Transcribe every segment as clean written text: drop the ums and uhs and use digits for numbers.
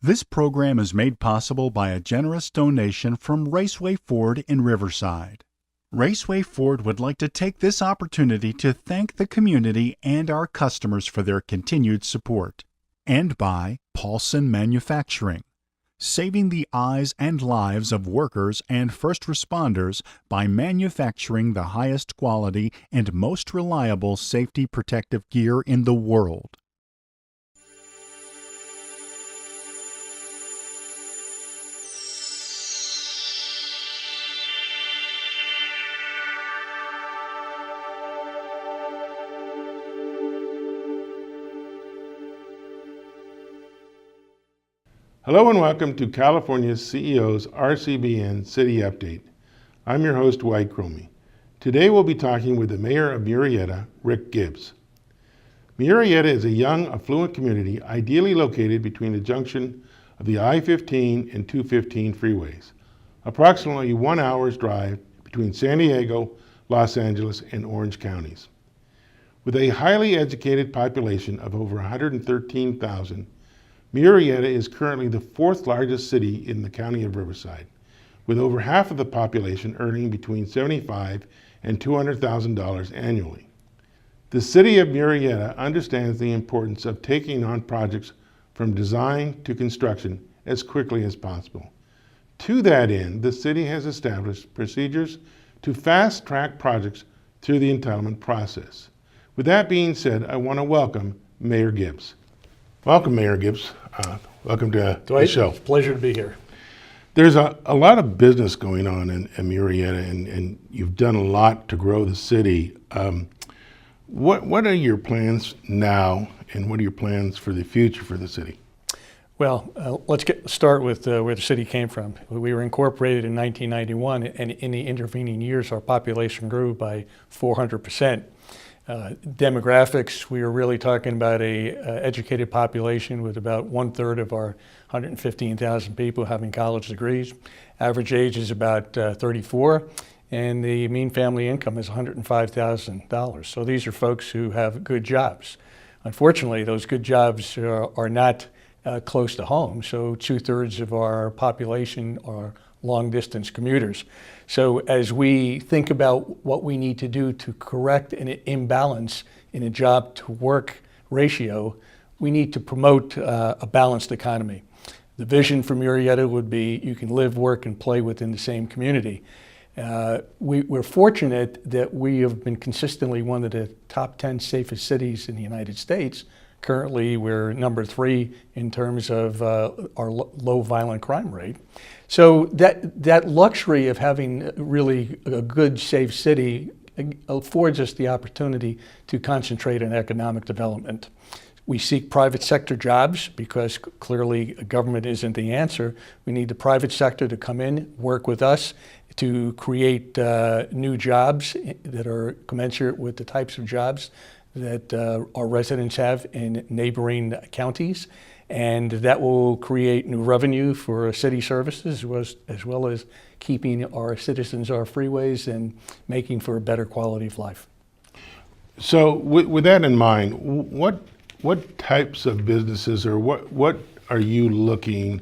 This program is made possible by a generous donation from Raceway Ford in Riverside. Raceway Ford would like to take this opportunity to thank the community and our customers for their continued support. And by Paulson Manufacturing, saving the eyes and lives of workers and first responders by manufacturing the highest quality and most reliable safety protective gear in the world. Hello and welcome to California's CEO's RCBN City Update. I'm your host, Dwight Cromie. Today we'll be talking with the Mayor of Murrieta, Rick Gibbs. Murrieta is a young, affluent community ideally located between the junction of the I-15 and 215 freeways, approximately 1 hour's drive between San Diego, Los Angeles, and Orange counties. With a highly educated population of over 113,000, Murrieta is currently the fourth largest city in the county of Riverside, with over half of the population earning between $75,000 and $200,000 annually. The city of Murrieta understands the importance of taking on projects from design to construction as quickly as possible. To that end, the city has established procedures to fast-track projects through the entitlement process. With that being said, I want to welcome Mayor Gibbs. Welcome, Mayor Gibbs. Welcome to Dwight, the show. It's a pleasure to be here. There's a lot of business going on in Murrieta, and you've done a lot to grow the city. What are your plans now, and what are your plans for the future for the city? Well, let's start with where the city came from. We were incorporated in 1991, and in the intervening years, our population grew by 400%. Demographics, we are really talking about a educated population with about 1/3 of our 115,000 people having college degrees. Average age is about 34, and the mean family income is $105,000. So these are folks who have good jobs. Unfortunately, those good jobs are not close to home, so 2/3 of our population are long-distance commuters. So as we think about what we need to do to correct an imbalance in a job-to-work ratio, we need to promote a balanced economy. The vision for Murrieta would be you can live, work, and play within the same community. We're fortunate that we have been consistently one of the top 10 safest cities in the United States. Currently, we're number 3 in terms of our low violent crime rate. So that luxury of having really a good, safe city affords us the opportunity to concentrate on economic development. We seek private sector jobs because clearly government isn't the answer. We need the private sector to come in, work with us to create new jobs that are commensurate with the types of jobs that our residents have in neighboring counties, and that will create new revenue for city services as well as keeping our citizens off freeways and making for a better quality of life. So with that in mind, what types of businesses or what are you looking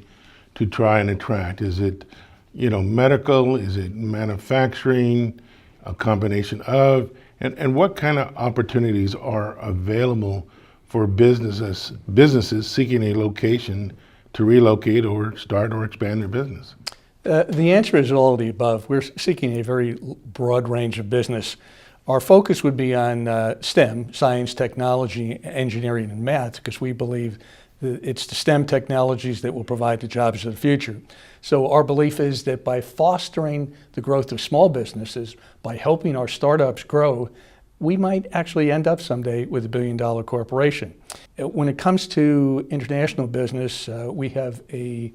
to try and attract? Is it medical? Is it manufacturing? A combination of? And what kind of opportunities are available for businesses seeking a location to relocate or start or expand their business? The answer is all of the above. We're seeking a very broad range of business. Our focus would be on STEM, science, technology, engineering, and math, because we believe that it's the STEM technologies that will provide the jobs of the future. So our belief is that by fostering the growth of small businesses, by helping our startups grow, we might actually end up someday with a billion-dollar corporation. When it comes to international business, we have a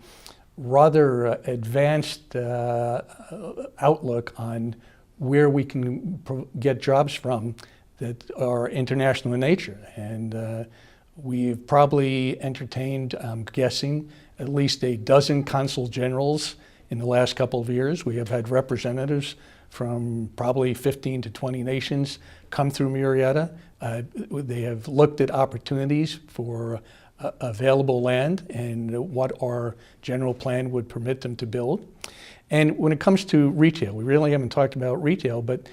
rather advanced outlook on where we can get jobs from that are international in nature. And we've probably entertained, I'm guessing, at least a dozen consul generals in the last couple of years. We have had representatives from probably 15 to 20 nations come through Murrieta. They have looked at opportunities for available land and what our general plan would permit them to build. And when it comes to retail, we really haven't talked about retail, but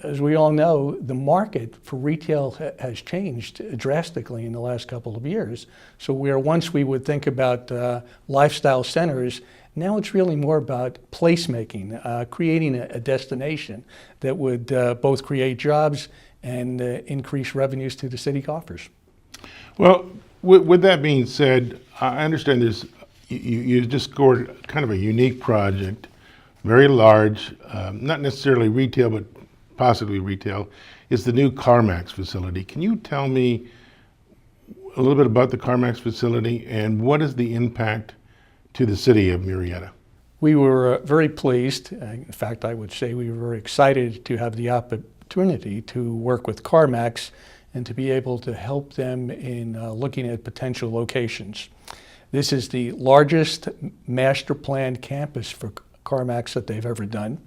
as we all know, the market for retail has changed drastically in the last couple of years. So where once we would think about lifestyle centers, now it's really more about placemaking, creating a destination that would both create jobs and increase revenues to the city coffers. Well, with that being said, I understand you just scored kind of a unique project, very large, not necessarily retail, but possibly retail. It's the new CarMax facility. Can you tell me a little bit about the CarMax facility and what is the impact to the city of Murrieta? We were very pleased. In fact, I would say we were very excited to have the opportunity to work with CarMax and to be able to help them in looking at potential locations. This is the largest master planned campus for CarMax that they've ever done.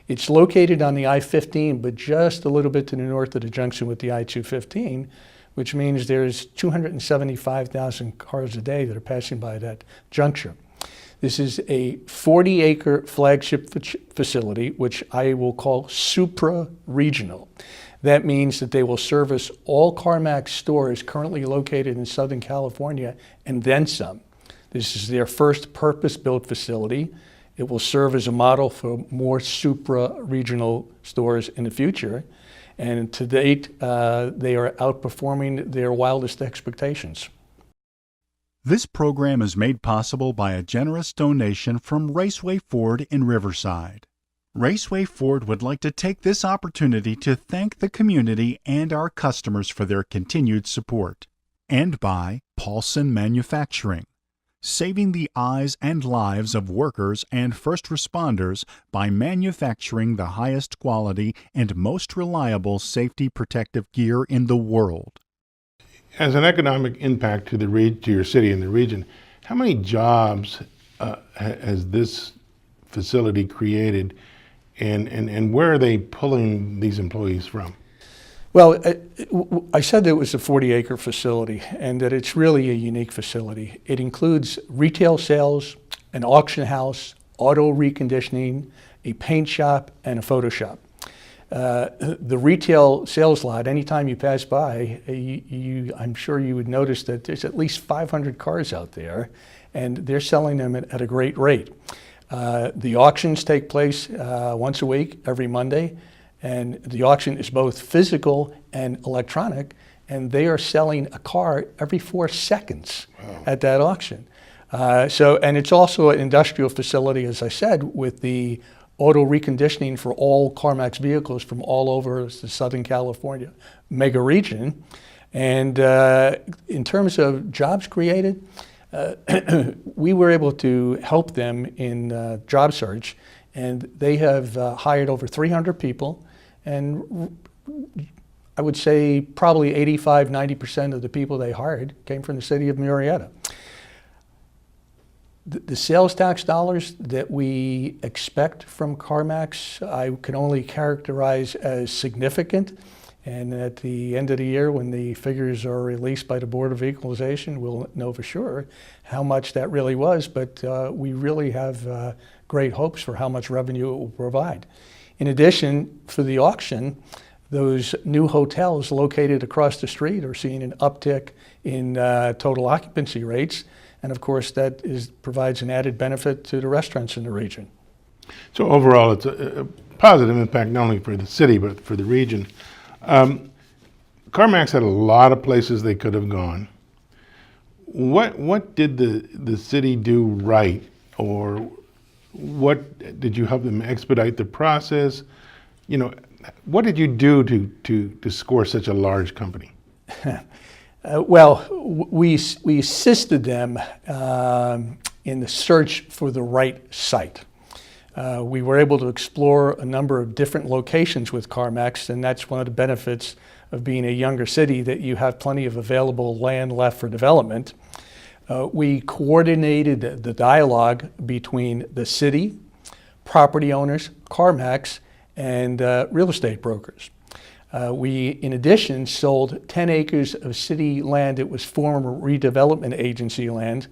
It's located on the I-15, but just a little bit to the north of the junction with the I-215, which means there's 275,000 cars a day that are passing by that juncture. This is a 40-acre flagship facility, which I will call supra-regional. That means that they will service all CarMax stores currently located in Southern California and then some. This is their first purpose-built facility. It will serve as a model for more supra-regional stores in the future. And to date, they are outperforming their wildest expectations. This program is made possible by a generous donation from Raceway Ford in Riverside. Raceway Ford would like to take this opportunity to thank the community and our customers for their continued support. And by Paulson Manufacturing, saving the eyes and lives of workers and first responders by manufacturing the highest quality and most reliable safety protective gear in the world. As an economic impact to your city and the region, how many jobs has this facility created, and where are they pulling these employees from? Well, I said that it was a 40-acre facility and that it's really a unique facility. It includes retail sales, an auction house, auto reconditioning, a paint shop, and a photo shop. The retail sales lot, anytime you pass by, I'm sure you would notice that there's at least 500 cars out there, and they're selling them at a great rate. The auctions take place once a week, every Monday, and the auction is both physical and electronic, and they are selling a car every 4 seconds at that auction. And it's also an industrial facility, as I said, with the auto reconditioning for all CarMax vehicles from all over the Southern California mega region. And in terms of jobs created, we were able to help them in job search, and they have hired over 300 people, and I would say probably 85–90% of the people they hired came from the city of Murrieta. The sales tax dollars that we expect from CarMax, I can only characterize as significant. And at the end of the year, when the figures are released by the Board of Equalization, we'll know for sure how much that really was. But we really have great hopes for how much revenue it will provide. In addition, for the auction, those new hotels located across the street are seeing an uptick in total occupancy rates. And of course, that provides an added benefit to the restaurants in the region. So overall, it's a positive impact not only for the city, but for the region. CarMax had a lot of places they could have gone. What did the city do right, or what did you help them expedite the process? You know, what did you do to score such a large company? Well, we assisted them in the search for the right site. We were able to explore a number of different locations with CarMax, and that's one of the benefits of being a younger city, that you have plenty of available land left for development. We coordinated the dialogue between the city, property owners, CarMax, and real estate brokers. We, in addition, sold 10 acres of city land that was former redevelopment agency land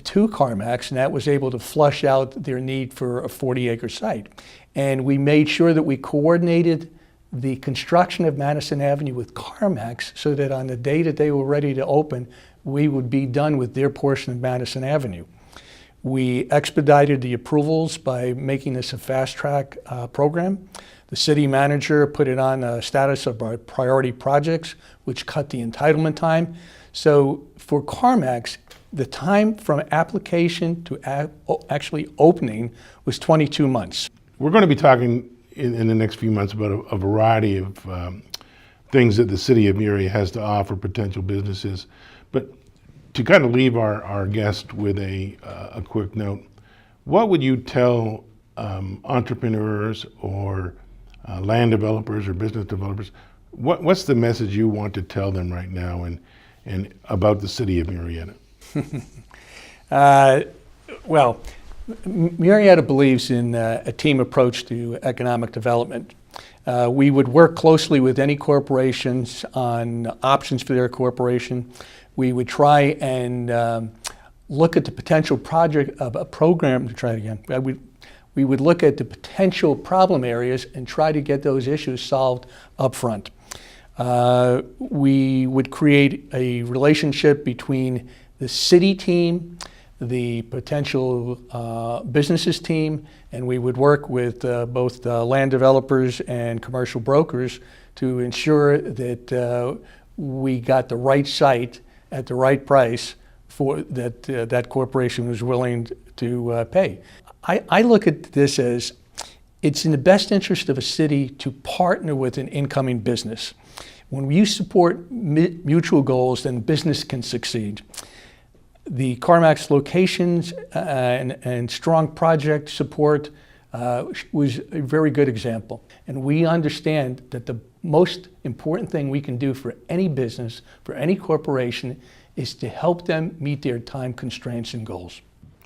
to CarMax, and that was able to flush out their need for a 40-acre site. And we made sure that we coordinated the construction of Madison Avenue with CarMax so that on the day that they were ready to open, we would be done with their portion of Madison Avenue. We expedited the approvals by making this a fast-track program. The city manager put it on a status of priority projects, which cut the entitlement time. So for CarMax, the time from application to actually opening was 22 months. We're going to be talking in the next few months about a variety of things that the city of Murrieta has to offer potential businesses. But to kind of leave our guest with a quick note, what would you tell entrepreneurs or land developers or business developers? What's the message you want to tell them right now and about the city of Murrieta? Well, Murrieta believes in a team approach to economic development. We would work closely with any corporations on options for their corporation. We would try and look at the potential project of a program. Try it again. We would look at the potential problem areas and try to get those issues solved up front. We would create a relationship between the city team, the potential businesses team, and we would work with both the land developers and commercial brokers to ensure that we got the right site at the right price for that corporation was willing to pay. I look at this as it's in the best interest of a city to partner with an incoming business. When you support mutual goals, then business can succeed. The CarMax locations and strong project support was a very good example. And we understand that the most important thing we can do for any business, for any corporation, is to help them meet their time constraints and goals.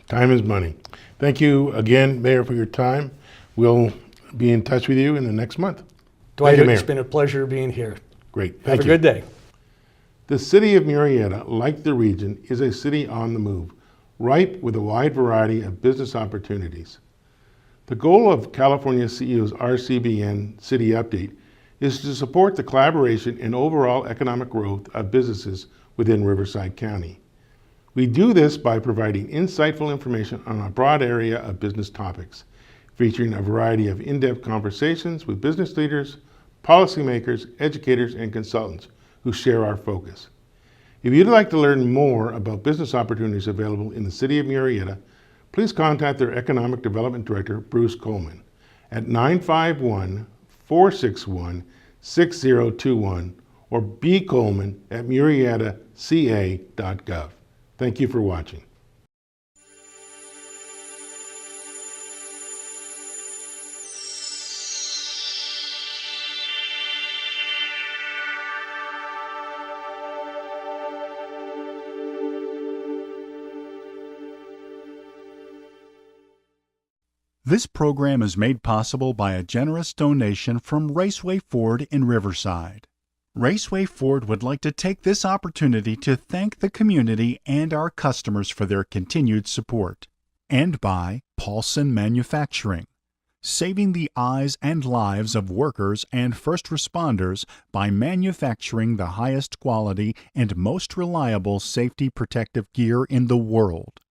Time is money. Thank you again, Mayor, for your time. We'll be in touch with you in the next month. Dwight, it's been a pleasure being here. Great. Have a good day. The city of Murrieta, like the region, is a city on the move, ripe with a wide variety of business opportunities. The goal of California CEO's RCBN City Update is to support the collaboration and overall economic growth of businesses within Riverside County. We do this by providing insightful information on a broad area of business topics, featuring a variety of in-depth conversations with business leaders, policymakers, educators, and consultants who share our focus. If you'd like to learn more about business opportunities available in the city of Murrieta, please contact their Economic Development Director, Bruce Coleman, at 951-461-6021 or bcoleman@murrietaca.gov. Thank you for watching. This program is made possible by a generous donation from Raceway Ford in Riverside. Raceway Ford would like to take this opportunity to thank the community and our customers for their continued support. And by Paulson Manufacturing, saving the eyes and lives of workers and first responders by manufacturing the highest quality and most reliable safety protective gear in the world.